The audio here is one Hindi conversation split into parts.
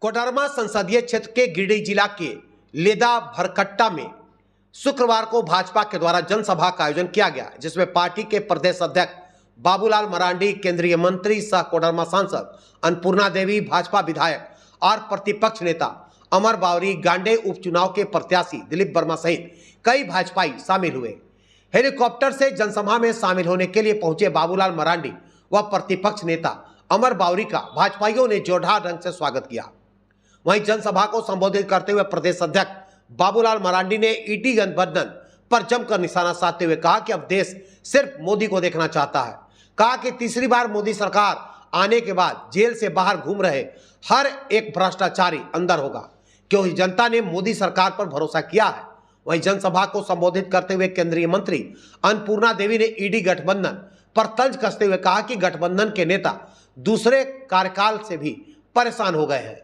कोडरमा संसदीय क्षेत्र के गिरिडीह जिला के लेदा भरकट्टा में शुक्रवार को भाजपा के द्वारा जनसभा का आयोजन किया गया, जिसमें पार्टी के प्रदेश अध्यक्ष बाबूलाल मरांडी, केंद्रीय मंत्री सह कोडरमा सांसद अन्नपूर्णा देवी, भाजपा विधायक और प्रतिपक्ष नेता अमर बावरी, गांडे उपचुनाव के प्रत्याशी दिलीप वर्मा सहित कई भाजपाई शामिल हुए। हेलीकॉप्टर से जनसभा में शामिल होने के लिए पहुंचे बाबूलाल मरांडी व प्रतिपक्ष नेता अमर बावरी का भाजपाइयों ने जोरदार ढंग से स्वागत किया। वहीं जनसभा को संबोधित करते हुए प्रदेश अध्यक्ष बाबूलाल मरांडी ने ईडी गठबंधन पर जमकर निशाना साधते हुए कहा कि अब देश सिर्फ मोदी को देखना चाहता है। कहा कि तीसरी बार मोदी सरकार आने के बाद जेल से बाहर घूम रहे हर एक भ्रष्टाचारी अंदर होगा, क्योंकि जनता ने मोदी सरकार पर भरोसा किया है। वहीं जनसभा को संबोधित करते हुए केंद्रीय मंत्री अन्नपूर्णा देवी ने ईडी गठबंधन पर तंज कसते हुए कहा कि गठबंधन के नेता दूसरे कार्यकाल से भी परेशान हो गए हैं,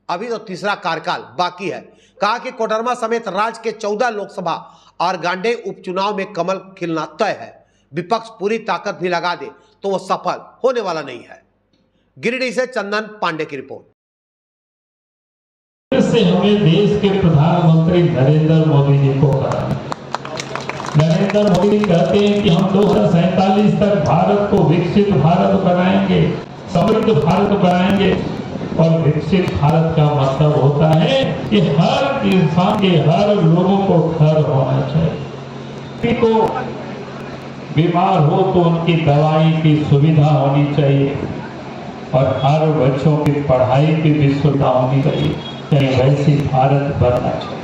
अभी तो तीसरा कार्यकाल बाकी है। कहा कि कोडरमा समेत राज्य के 14 लोकसभा और गांडे उपचुनाव में कमल खिलना तय है। विपक्ष पूरी ताकत भी लगा दे तो वो सफल होने वाला नहीं है। गिरिडीह से चंदन पांडे की रिपोर्ट। से हमें देश के प्रधानमंत्री नरेंद्र मोदी जी को कराना। नरेंद्र मोदी कहते हैं कि हम 2047 तक भारत को विकसित भारत बनाएंगे, समृद्ध भारत बनाएंगे। और विकसित भारत का मतलब होता है कि हर इंसान के, हर लोगों को घर होना चाहिए। को बीमार हो तो उनकी दवाई की सुविधा होनी चाहिए और हर बच्चों की पढ़ाई की भी सुविधा होनी चाहिए। वैसी भारत बनना चाहिए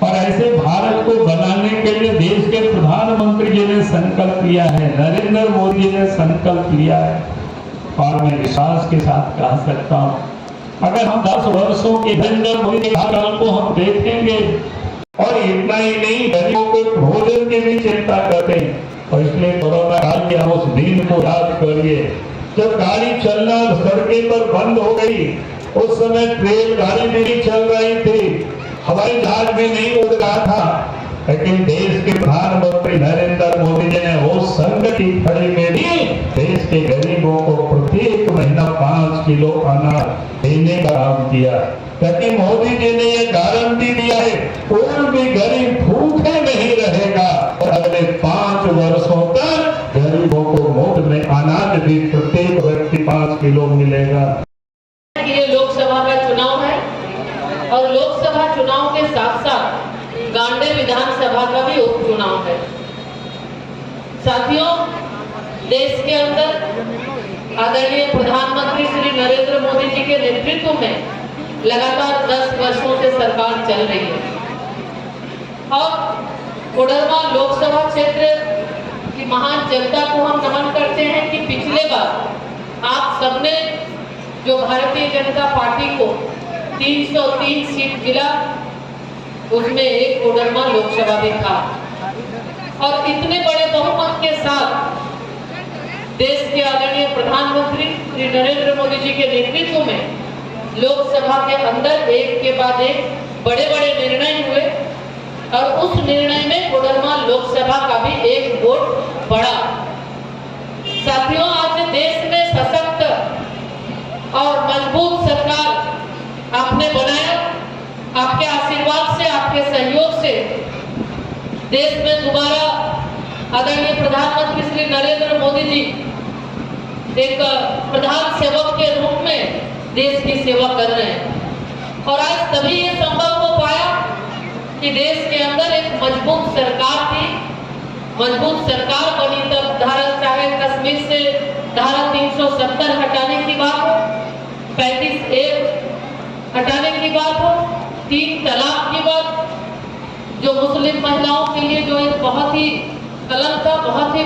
और ऐसे भारत को बनाने के लिए देश के प्रधानमंत्री जी ने संकल्प लिया है, नरेंद्र मोदी जी ने संकल्प लिया है। और मैं विश्वास के साथ कह सकता हूं, अगर हम 10 वर्षों के नरेंद्र मोदी के कार्यकाल को हम देखेंगे और इतना ही नहीं, गरीबों के भोजन की भी चिंता करते हैं। और इसलिए कोरोना काल के हम उस दिन को याद करिए जब गाड़ी चलना सड़कें पर बंद हो गई। उस समय रेल गाड़ी भी नहीं चल रही थी, हवाई जहाज भी नहीं उड़ रहा था, लेकिन देश के प्रधानमंत्री नरेंद्र मोदी जी ने वो संकट की घड़ी में भी देश के गरीबों को प्रत्येक महीना 5 किलो अनाज देने का काम किया। क्योंकि मोदी जी ने ये गारंटी दिया है, कोई भी गरीब भूखे नहीं रहेगा और अगले 5 वर्षों तक गरीबों को मुफ्त में अनाज भी प्रत्येक व्यक्ति 5 किलो मिलेगा। ये लोकसभा का चुनाव है और लोकसभा चुनाव के साथ साथ गांडे विधानसभा का भी उपचुनाव है। साथियों, देश के अंदर आदरणीय प्रधानमंत्री श्री नरेंद्र मोदी जी के नेतृत्व में लगातार 10 वर्षों से सरकार चल रही है और कोडरमा लोकसभा क्षेत्र की महान जनता को हम नमन करते हैं कि पिछले बार आप सबने जो भारतीय जनता पार्टी को 303 सीट मिला, उसमें एक कोडरमा लोकसभा भी था और इतने बड़े बहुमत के साथ देश के आदरणीय प्रधानमंत्री श्री नरेंद्र मोदी जी के नेतृत्व में लोकसभा के अंदर एक के बाद एक बड़े बड़े निर्णय हुए और उस निर्णय में कोडरमा लोकसभा का भी एक वोट बढ़ा। साथियों, आज देश में सशक्त और मजबूत सरकार आपने बनाया। आपके आशीर्वाद से, आपके सहयोग से देश में दोबारा आदरणीय प्रधानमंत्री श्री नरेंद्र मोदी जी एक प्रधान सेवक के रूप में देश की सेवा कर रहे हैं और आज तभी ये संभव हो पाया कि देश के अंदर एक मजबूत सरकार थी। मजबूत सरकार बनी तब चाहे कश्मीर से धारा 370 हटाने की बात हो, 35A हटाने की बात हो, 3 तलाक की बात, जो मुस्लिम महिलाओं के लिए जो एक बहुत ही कलंक था, बहुत ही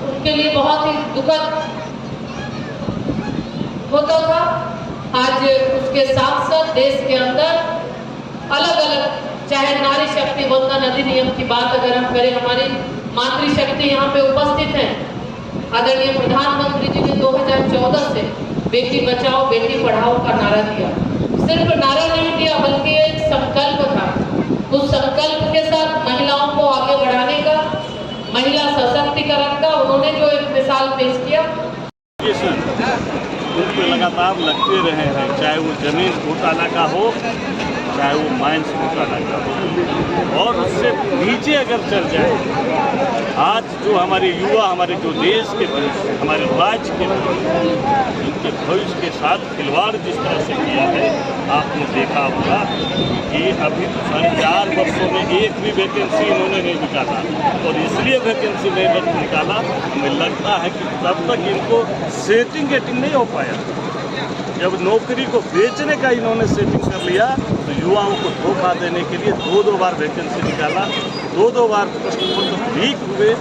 उनके लिए बहुत ही दुखद होता था। आज उसके साथ साथ देश के अंदर अलग अलग, चाहे नारी शक्ति वंदन अधिनियम की बात अगर हम करें, हमारी मातृशक्ति यहाँ पे उपस्थित है। आदरणीय प्रधानमंत्री जी ने 2014 से बेटी बचाओ बेटी पढ़ाओ का नारा दिया। सिर्फ नारा नहीं दिया बल्कि एक संकल्प था। उस संकल्प के साथ महिलाओं को आगे बढ़ाने का, महिला सशक्तिकरण का उन्होंने जो एक मिसाल पेश किया। में लगातार लगते रहे हैं, चाहे वो जमीन घोटाला का हो, चाहे वो माइंस घोटाला का हो। और उससे नीचे अगर चल जाए, आज जो हमारे युवा, हमारे जो देश के भविष्य, हमारे राज्य के भविष्य, इनके भविष्य के साथ खिलवाड़ जिस तरह से किया है, आपने देखा होगा कि अभी 4 वर्षों में एक भी वैकेंसी इन्होंने नहीं निकाला। और इसलिए वैकेंसी नहीं निकाला, हमें लगता है कि तब तक इनको सेटिंग नहीं हो पाया। जब नौकरी को बेचने का इन्होंने सेटिंग कर लिया, तो युवाओं को धोखा देने के लिए 2-2 बार वैकेंसी निकाला, 2-2 बार प्रश्न पत्र लीक हुए।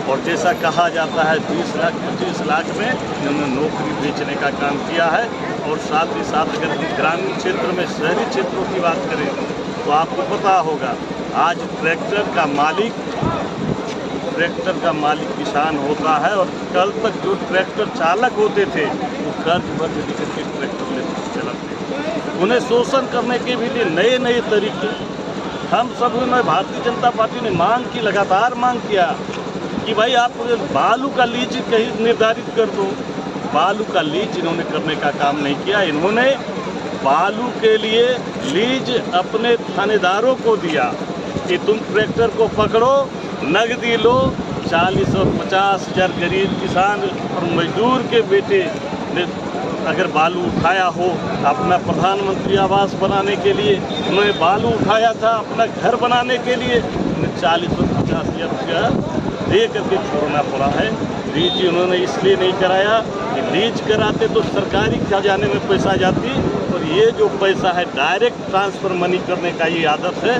और जैसा कहा जाता है 20 लाख 25 लाख में इन्होंने नौकरी बेचने का काम किया है। और साथ ही साथ अगर ग्रामीण क्षेत्र में, शहरी क्षेत्रों की बात करें, तो आपको पता होगा आज ट्रैक्टर का मालिक किसान होता है। और कल तक जो ट्रैक्टर चालक होते थे वो कर्ज वर्ज लेकर के ट्रैक्टर लेकर चलाते। उन्हें शोषण करने के भी लिए नए नए तरीके हम सब ने, भारतीय जनता पार्टी ने मांग की, लगातार मांग किया कि भाई आप बालू का लीज कहीं निर्धारित कर दो। बालू का लीज इन्होंने करने का काम नहीं किया। इन्होंने बालू के लिए लीज अपने थानेदारों को दिया कि तुम ट्रैक्टर को पकड़ो, नगदी लो। 40 और 50 हज़ार गरीब किसान और मजदूर के बेटे ने अगर बालू उठाया हो अपना प्रधानमंत्री आवास बनाने के लिए, उन्होंने बालू उठाया था अपना घर बनाने के लिए, उन्हें 40 और 50 हज़ार रुपया दे करके छोड़ना पड़ा है। लीज उन्होंने इसलिए नहीं कराया कि लीज कराते तो सरकारी खजाने में पैसा जाती, और ये जो पैसा है डायरेक्ट ट्रांसफ़र मनी करने का ये आदत है।